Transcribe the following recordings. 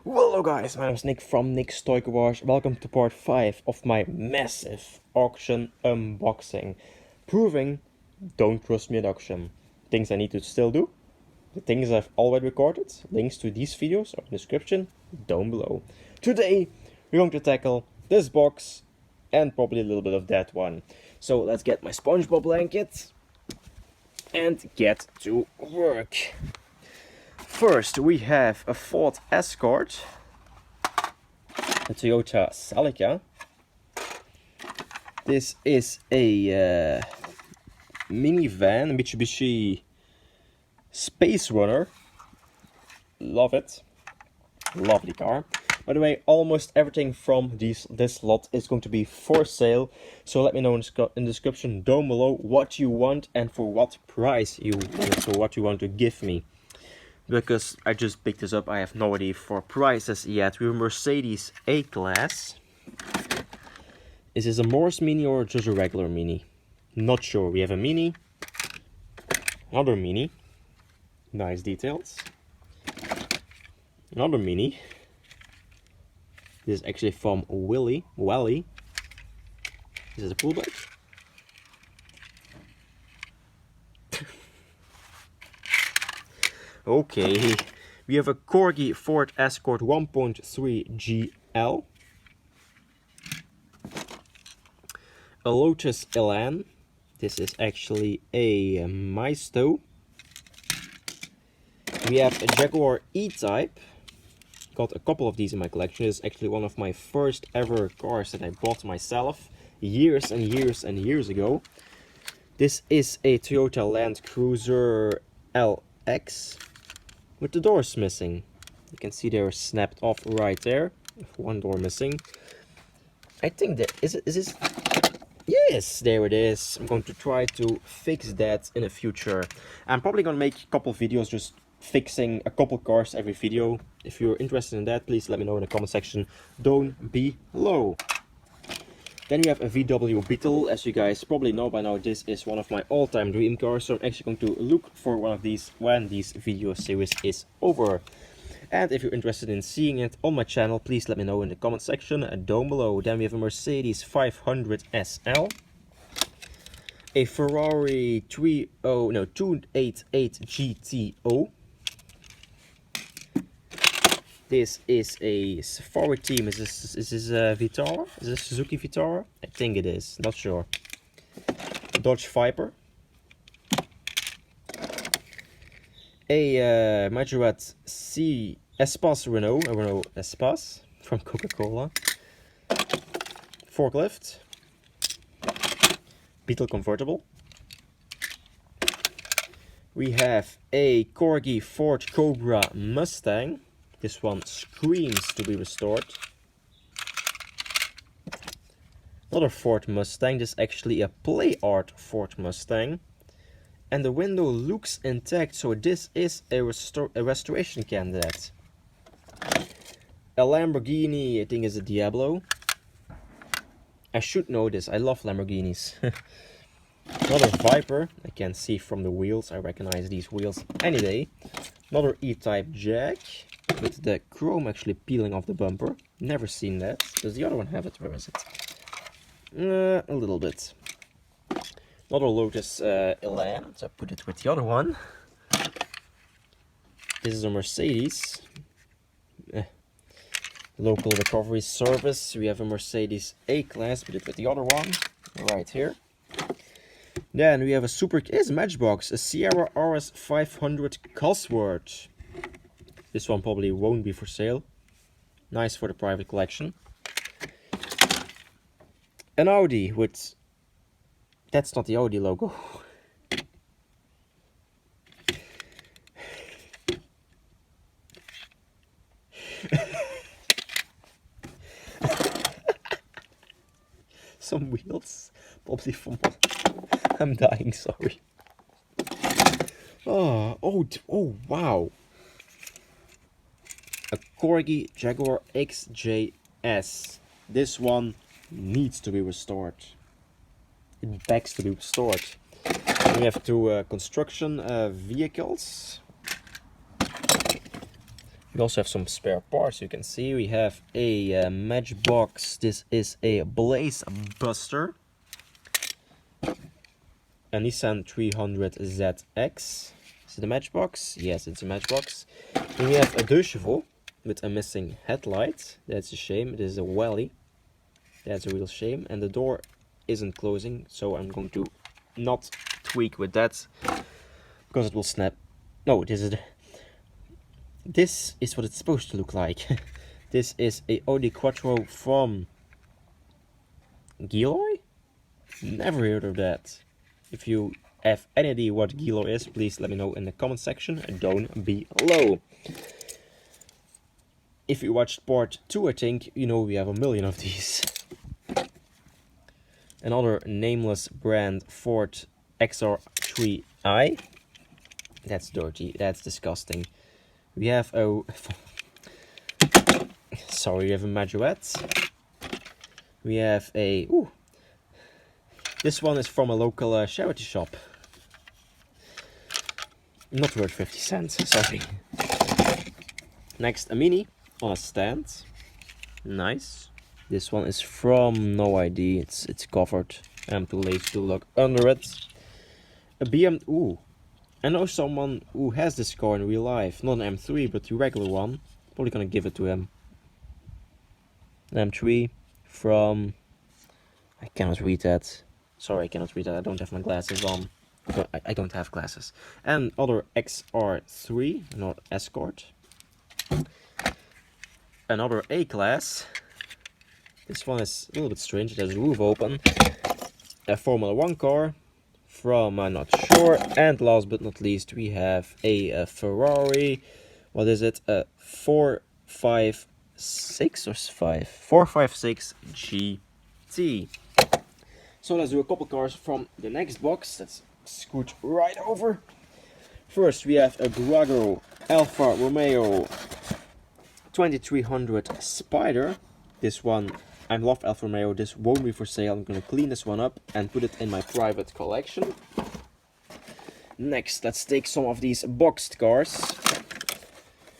Hello guys, my name is Nick from nickstoygarage. Welcome to part 5 of my massive auction unboxing. Proving don't trust me at auction. Things I need to still do. The things I've already recorded. Links to these videos are in the description down below. Today we're going to tackle this box and probably a little bit of that one. So let's get my SpongeBob blanket and get to work. First, we have a Ford Escort, a Toyota Celica. This is a minivan, Mitsubishi Space Runner. Love it. Lovely car. By the way, almost everything from this lot is going to be for sale. So let me know in the description down below what you want and for what price you want, so what you want to give me. Because I just picked this up, I have no idea for prices yet. We have a Mercedes A-Class. Is this a Morris Mini or just a regular Mini? Not sure. We have a Mini. Another Mini. Nice details. Another Mini. This is actually from Wally. Is this a pool bag? Okay, we have a Corgi Ford Escort 1.3 GL, a Lotus Elan. This is actually a Maisto. We have a Jaguar E-Type. Got a couple of these in my collection. It's actually one of my first ever cars that I bought myself years and years ago. This is a Toyota Land Cruiser LX. With the doors missing. You can see they're snapped off right there. One door missing. I think that is this. Yes, there it is. I'm going to try to fix that in the future. I'm probably gonna make a couple videos just fixing a couple cars every video. If you're interested in that, please let me know in the comment section down below. Then we have a VW Beetle. As you guys probably know by now, this is one of my all-time dream cars. So I'm actually going to look for one of these when this video series is over. And if you're interested in seeing it on my channel, please let me know in the comment section down below. Then we have a Mercedes 500 SL. A Ferrari 288 GTO. This is a Safari team. Is this a Vitara? Is this Suzuki Vitara? I think it is. Not sure. Dodge Viper. A Maserati C Espace Renault. A Renault Espace from Coca-Cola. Forklift. Beetle convertible. We have a Corgi Ford Cobra Mustang. This one screams to be restored. Another Ford Mustang. This is actually a play art Ford Mustang. And the window looks intact, so this is a restoration candidate. A Lamborghini, I think is a Diablo. I should know this, I love Lamborghinis. Another Viper, I can see from the wheels, I recognize these wheels any day. Another E-Type Jag. With the chrome actually peeling off the bumper. Never seen that. Does the other one have it? Where is it? A little bit. Another Lotus Elan. So I put it with the other one. This is a Mercedes. Local recovery service. We have a Mercedes A-Class. Put it with the other one. Right here. Then we have a it's a Matchbox. A Sierra RS 500 Cosworth. This one probably won't be for sale. Nice for the private collection. An Audi with... That's not the Audi logo. Some wheels. Probably from... I'm dying, sorry. Oh, wow. A Corgi Jaguar XJS. This one needs to be restored. It begs to be restored. We have two construction vehicles. We also have some spare parts. You can see we have a matchbox. This is a Blaze Buster, a Nissan 300ZX. Is it a matchbox? Yes, it's a matchbox. Then we have a deux chevaux with a missing headlight. That's a shame. It is a Wally. That's a real shame. And the door isn't closing, so I'm going to not tweak with that because it will snap. No, this is what it's supposed to look like. This is a Audi Quattro from Giloy? Never heard of that. If you have any idea what Giloy is, please let me know in the comment section down below. If you watched part 2, I think, you know we have a million of these. Another nameless brand Ford XR3i. That's dirty, that's disgusting. We have a... Sorry, we have a Majoette. We have a... Ooh. This one is from a local charity shop. Not worth 50 cents, sorry. Next, a Mini on a stand. Nice. This one is from no ID. It's covered. I'm too lazy to look under it. A BMW. Ooh. I know someone who has this car in real life. Not an M3, but the regular one. Probably gonna give it to him. An M3 from... I cannot read that. Sorry, I cannot read that. I don't have my glasses on. I don't have glasses. And other XR3, not Escort. Another A-Class. This one is a little bit strange. It has the roof open. A Formula 1 car from I'm not sure. And last but not least, we have a Ferrari. What is it? A 456 or 5? 456 GT. So let's do a couple cars from the next box. Let's scoot right over. First, we have a Grago Alfa Romeo 2300 Spider. This one, I love Alfa Romeo. This won't be for sale. I'm gonna clean this one up and put it in my private collection. Next, let's take some of these boxed cars.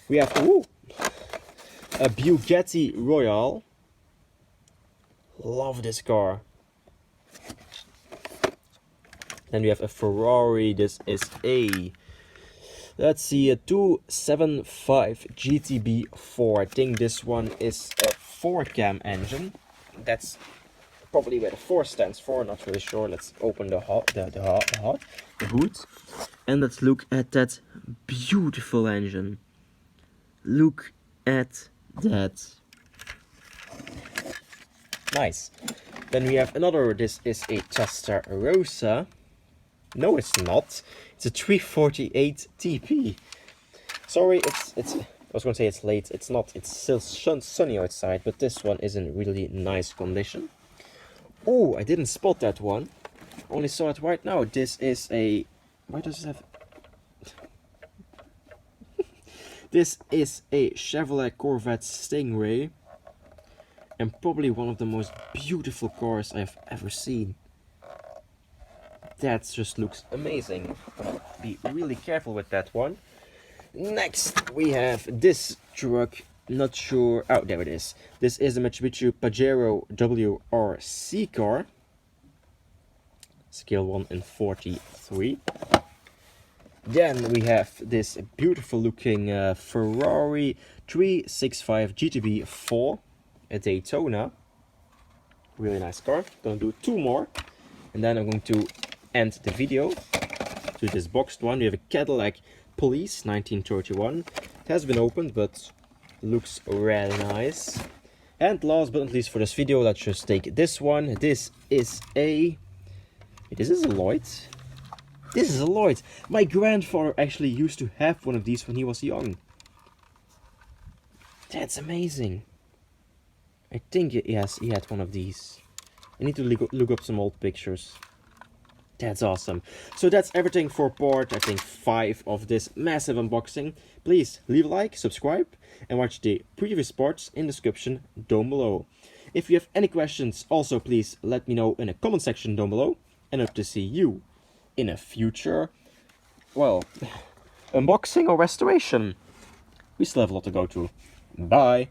We have a Bugatti Royale. Love this car. Then we have a Ferrari. This is a, let's see, a 275 GTB4. I think this one is a 4-cam engine. That's probably where the 4 stands for. Not really sure. Let's open the hood, and let's look at that beautiful engine. Look at that. Nice. Then we have another. This is a Testarossa. No, it's not. It's a 348 TP. Sorry, it's. I was going to say it's late. It's not. It's still sunny outside, but this one is in really nice condition. Oh, I didn't spot that one. Only saw it right now. This is a. Why does it have? This is a Chevrolet Corvette Stingray, and probably one of the most beautiful cars I've ever seen. That just looks amazing. Be really careful with that one. Next, we have this truck. Not sure. Oh, there it is. This is a Mitsubishi Pajero WRC car. Scale 1 in 43. Then we have this beautiful looking Ferrari 365 GTB4, a Daytona. Really nice car. Gonna do 2 more, and then I'm going to end the video to this boxed one. We have a Cadillac Police 1931. It has been opened, but looks really nice. And last but not least for this video, let's just take this one. This is a Lloyd. This is a Lloyd. My grandfather actually used to have one of these when he was young. That's amazing. I think yes, he had one of these. I need to look up some old pictures. That's awesome. So that's everything for part, I think, 5 of this massive unboxing. Please leave a like, subscribe, and watch the previous parts in the description down below. If you have any questions, also please let me know in the comment section down below. And hope to see you in a future, well, unboxing or restoration. we still have a lot to go through. Bye!